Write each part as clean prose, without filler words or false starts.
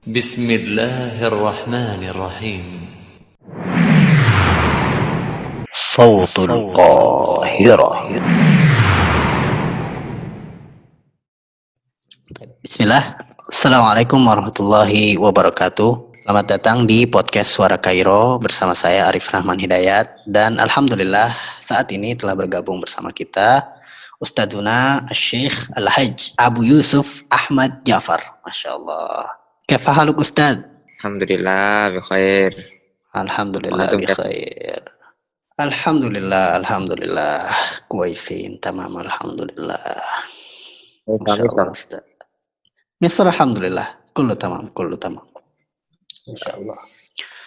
بسم الله الرحمن الرحيم. صوت القاهرة. Bismillah. Assalamualaikum warahmatullahi wabarakatuh. Selamat datang di podcast Suara Kairo bersama saya Arif Rahman Hidayat. Dan Alhamdulillah saat ini telah bergabung bersama kita Ustadzuna Syekh Al-Hajj Abu Yusuf Ahmad Jafar. Masya Allah. Kaifa haluk Ustadz? Alhamdulillah, bikhair. Alhamdulillah bikhair. Alhamdulillah. Kuaisin, tamam, alhamdulillah. Masya Allah Ustadz. Misal alhamdulillah, kullu tamam. Insyaallah.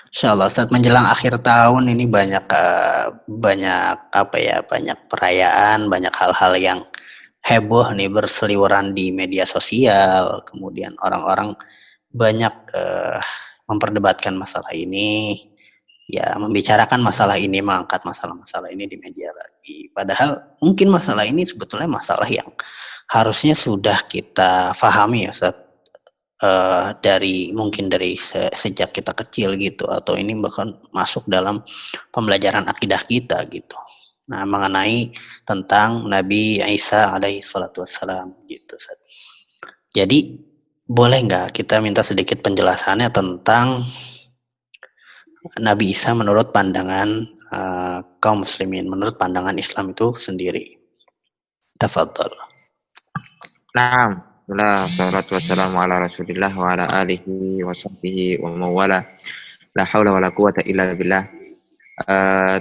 Insyaallah Ustaz, menjelang akhir tahun ini banyak perayaan, banyak hal-hal yang heboh nih berseliweran di media sosial. Kemudian orang-orang banyak memperdebatkan masalah ini, ya membicarakan masalah ini, mengangkat masalah-masalah ini di media lagi. Padahal mungkin masalah ini sebetulnya masalah yang harusnya sudah kita pahami ya Ustaz, dari sejak kita kecil gitu, atau ini bahkan masuk dalam pembelajaran akidah kita gitu. Nah, mengenai tentang Nabi Isa alaihi salatu wassalam gitu Ustaz. Jadi boleh nggak kita minta sedikit penjelasannya tentang Nabi Isa menurut pandangan kaum muslimin, menurut pandangan Islam itu sendiri. Tafadhol. Naam, salatu wassalamu ala Rasulillah wa ala alihi wa sahbihi wa mawala. La haula wa la quwata illa billah.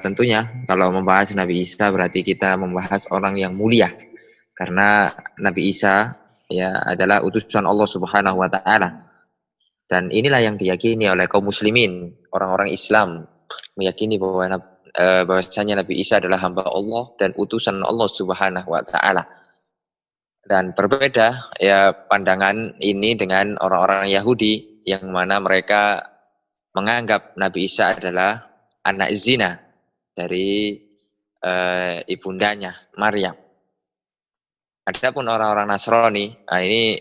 Tentunya kalau membahas Nabi Isa berarti kita membahas orang yang mulia. Karena Nabi Isa ya adalah utusan Allah Subhanahu wa taala. Dan inilah yang diyakini oleh kaum muslimin, orang-orang Islam meyakini bahwasanya Nabi Isa adalah hamba Allah dan utusan Allah Subhanahu wa taala. Dan berbeda ya pandangan ini dengan orang-orang Yahudi yang mana mereka menganggap Nabi Isa adalah anak zina dari ibundanya Maryam. Adapun orang-orang Nasrani, ini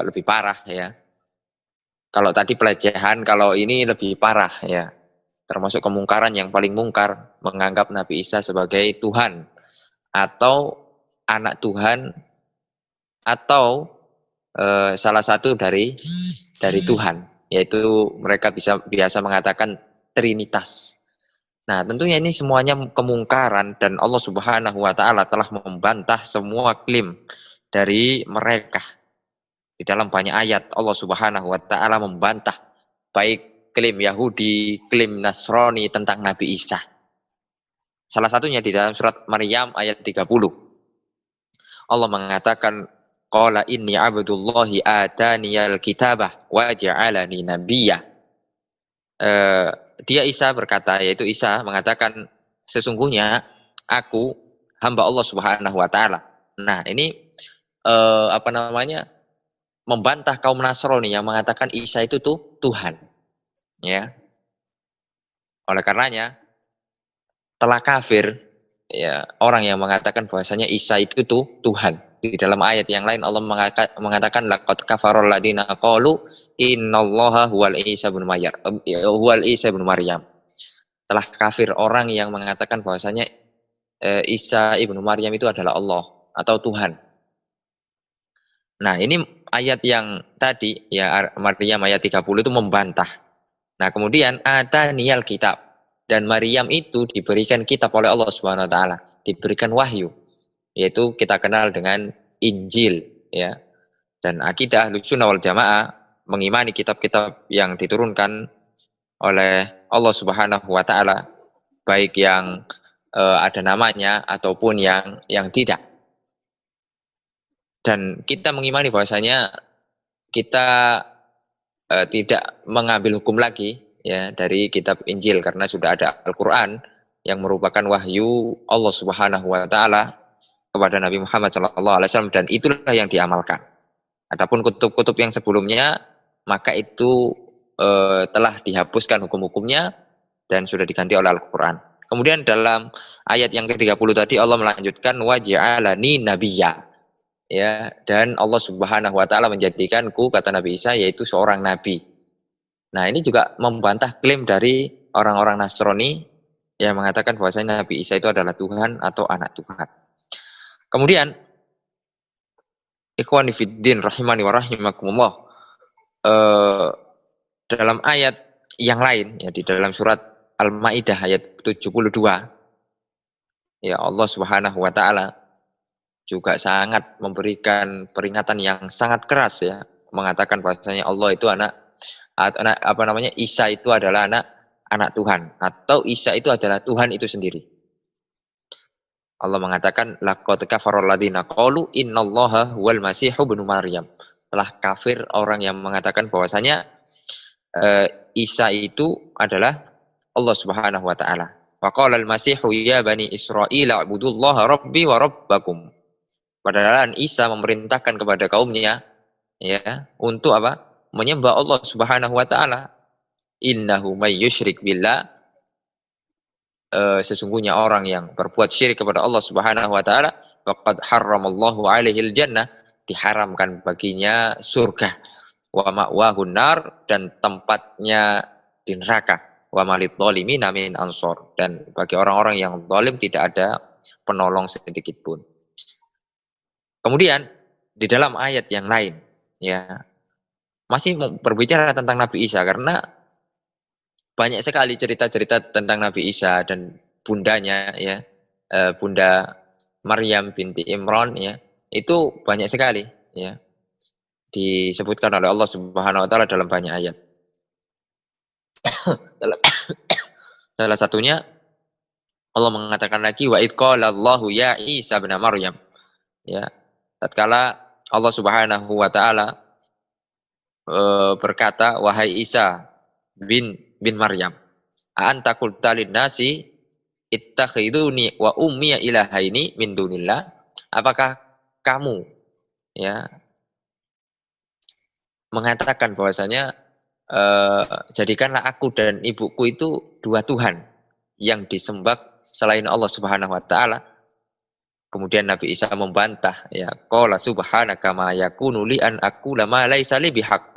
lebih parah ya. Kalau tadi pelecehan, kalau ini lebih parah ya. Termasuk kemungkaran yang paling mungkar, menganggap Nabi Isa sebagai Tuhan atau anak Tuhan atau salah satu dari Tuhan, yaitu mereka biasa mengatakan Trinitas. Nah, tentunya ini semuanya kemungkaran dan Allah Subhanahu wa taala telah membantah semua klaim dari mereka. Di dalam banyak ayat Allah Subhanahu wa taala membantah baik klaim Yahudi, klaim Nasrani tentang Nabi Isa. Salah satunya di dalam surat Maryam ayat 30. Allah mengatakan qala inni abdullahi ataniyal kitabah wa ja'alani nabiyya. Dia Isa berkata, yaitu Isa mengatakan sesungguhnya aku hamba Allah Subhanahu wa taala. Nah, ini membantah kaum Nasrani yang mengatakan Isa itu tuh Tuhan. Ya. Oleh karenanya telah kafir ya orang yang mengatakan bahwasanya Isa itu tuh Tuhan. Di dalam ayat yang lain Allah mengatakan laqad kafarul ladina qalu innallaha huwal Isa bin Maryam. Telah kafir orang yang mengatakan bahwasanya Isa ibnu Maryam itu adalah Allah atau Tuhan. Nah, ini ayat yang tadi ya Maryam ayat 30 itu membantah. Nah, kemudian ataniyal kitab, dan Maryam itu diberikan kitab oleh Allah Subhanahu wa taala, diberikan wahyu, yaitu kita kenal dengan Injil ya. Dan akidah Ahlussunnah wal Jamaah mengimani kitab-kitab yang diturunkan oleh Allah Subhanahu wa taala, baik yang ada namanya ataupun yang tidak. Dan kita mengimani bahwasanya kita tidak mengambil hukum lagi ya dari kitab Injil karena sudah ada Al-Qur'an yang merupakan wahyu Allah Subhanahu wa taala kepada Nabi Muhammad SAW, dan itulah yang diamalkan. Adapun kutub-kutub yang sebelumnya maka itu telah dihapuskan hukum-hukumnya dan sudah diganti oleh Al-Qur'an. Kemudian dalam ayat yang ke-30 tadi Allah melanjutkan wa ja'alani nabiyya. ya, dan Allah Subhanahu wa taala menjadikanku, kata Nabi Isa, yaitu seorang nabi. Nah, ini juga membantah klaim dari orang-orang Nasrani yang mengatakan bahwasanya Nabi Isa itu adalah Tuhan atau anak Tuhan. Kemudian ikhwani fiddin rahimani wa rahimakumullah, dalam ayat yang lain, ya, di dalam surat Al-Maidah ayat 72, ya, Allah Subhanahu wa taala juga sangat memberikan peringatan yang sangat keras, ya, mengatakan bahwasanya Allah itu Isa itu adalah anak Tuhan, atau Isa itu adalah Tuhan itu sendiri. Allah mengatakan laqad kafarul ladzina qalu innallaha huwal masihu ibnu Maryam. Telah kafir orang yang mengatakan bahwasanya Isa itu adalah Allah Subhanahu wa taala. Wa qala al-masihu ya bani Israil a'budullaha rabbi wa rabbakum. Padahal Isa memerintahkan kepada kaumnya, ya, untuk apa? Menyembah Allah Subhanahu wa taala. Innahu may yusyrik billah, sesungguhnya orang yang berbuat syirik kepada Allah Subhanahu wa taala, faqad harramallahu alaihil jannah, diharamkan baginya surga, wa ma'wahun nar, dan tempatnya di neraka, wa malid zalimina min ansor, dan bagi orang-orang yang zalim tidak ada penolong sedikit pun. Kemudian di dalam ayat yang lain, ya, masih berbicara tentang Nabi Isa, karena banyak sekali cerita-cerita tentang Nabi Isa dan bundanya, ya, Bunda Maryam binti Imran, ya, itu banyak sekali, ya, disebutkan oleh Allah Subhanahu wa taala dalam banyak ayat. Salah satunya Allah mengatakan lagi, wa id qala Allahu ya Isa bin Maryam, ya, tatkala Allah Subhanahu wa taala berkata, wahai Isa bin Maryam, anta qulta lin-nasi ittakhiduni wa ummiya ilahaini min dunillah, apakah kamu, ya, mengatakan bahwasanya jadikanlah aku dan ibuku itu dua Tuhan yang disembah selain Allah Subhanahu wa taala. Kemudian Nabi Isa membantah, ya, qala subhanaka ma yakunu li an aqula ma laisa li bihaq.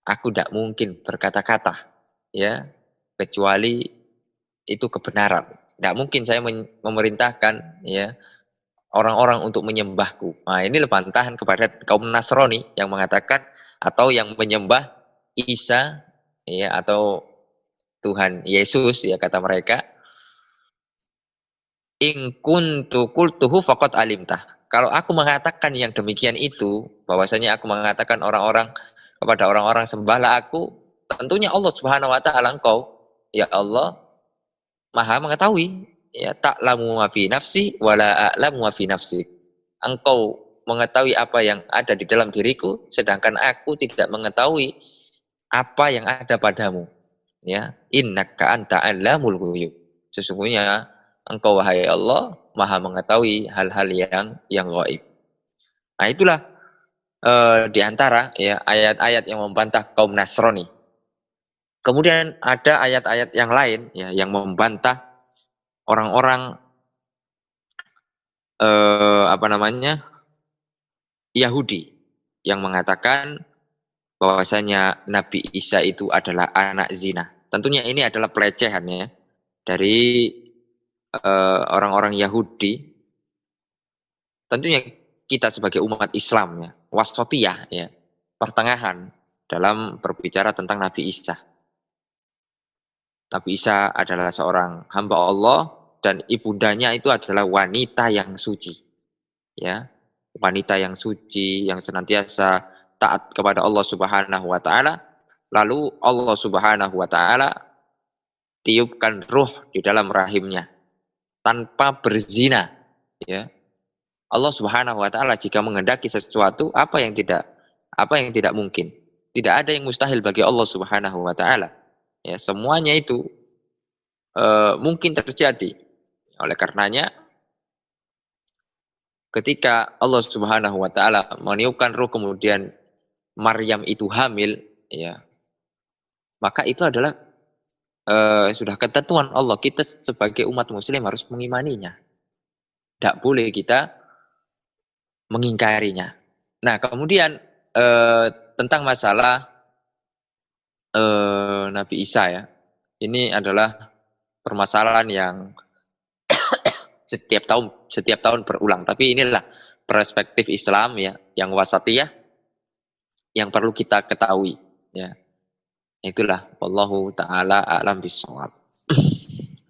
Aku tidak mungkin berkata-kata, ya, kecuali itu kebenaran. Tidak mungkin saya memerintahkan, ya, orang-orang untuk menyembahku. Nah, ini bantahan kepada kaum Nasrani yang mengatakan atau yang menyembah Isa, ya, atau Tuhan Yesus, ya, kata mereka, in kuntu qultuhu faqad alimtah. Kalau aku mengatakan yang demikian itu, bahwasanya aku mengatakan kepada orang-orang sembahlah aku, tentunya Allah Subhanahu wa taala, engkau, ya Allah, Maha mengetahui, ya, ta'lamu ma fi nafsi wala a'lamu ma fi nafsik. Engkau mengetahui apa yang ada di dalam diriku, sedangkan aku tidak mengetahui apa yang ada padamu, ya. Innaka anta 'allamul ghuyub. Sesungguhnya engkau, wahai Allah, Maha mengetahui hal-hal yang gaib. Nah, itulah di antara, ya, ayat-ayat yang membantah kaum Nasrani. Kemudian ada ayat-ayat yang lain, ya, yang membantah orang-orang Yahudi yang mengatakan bahwasanya Nabi Isa itu adalah anak zina. Tentunya ini adalah pelecehan, ya, dari orang-orang Yahudi. Tentunya kita sebagai umat Islam, ya, wasatiyah, ya, pertengahan dalam berbicara tentang Nabi Isa. Nabi Isa adalah seorang hamba Allah dan ibundanya itu adalah wanita yang suci, ya, wanita yang suci yang senantiasa taat kepada Allah Subhanahu wa taala. Lalu Allah Subhanahu wa taala tiupkan ruh di dalam rahimnya tanpa berzina, ya. Allah Subhanahu wa taala jika menghendaki sesuatu, apa yang tidak mungkin. Tidak ada yang mustahil bagi Allah Subhanahu wa taala. Ya, semuanya itu mungkin terjadi. Oleh karenanya, ketika Allah Subhanahu wa taala meniupkan ruh kemudian Maryam itu hamil, ya, maka itu adalah sudah ketentuan Allah. Kita sebagai umat muslim harus mengimaninya. Tidak boleh kita mengingkarinya. Nah, kemudian tentang masalah Nabi Isa ya. Ini adalah permasalahan yang setiap tahun berulang. Tapi inilah perspektif Islam ya, yang wasatiyah yang perlu kita ketahui ya. Itulah wallahu taala a'lam bishawab.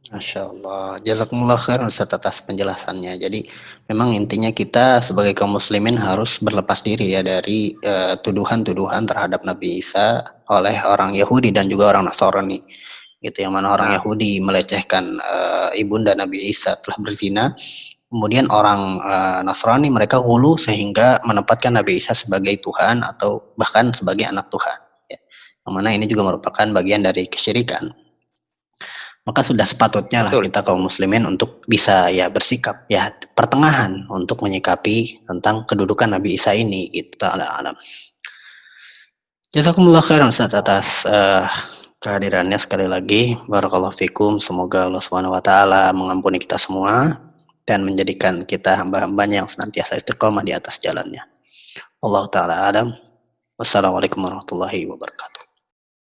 Masya Allah, jazakumullah khair Ustaz atas penjelasannya. Jadi memang intinya kita sebagai kaum muslimin harus berlepas diri ya dari tuduhan-tuduhan terhadap Nabi Isa oleh orang Yahudi dan juga orang Nasrani. Gitu, yang mana orang Yahudi melecehkan ibunda Nabi Isa telah berzina. Kemudian orang Nasrani mereka hulu sehingga menempatkan Nabi Isa sebagai Tuhan atau bahkan sebagai anak Tuhan. Ya. Yang mana ini juga merupakan bagian dari kesyirikan. Maka sudah sepatutnya lah kita kaum muslimin untuk bisa ya bersikap ya pertengahan untuk menyikapi tentang kedudukan Nabi Isa ini gitu. Alam. Jazakumullah khairan Ustaz atas kehadirannya sekali lagi. Barakallahu fikum. Semoga Allah Subhanahu wa taala mengampuni kita semua dan menjadikan kita hamba-hambanya yang senantiasa istiqomah di atas jalannya. Allah taala alam. Wassalamualaikum warahmatullahi wabarakatuh.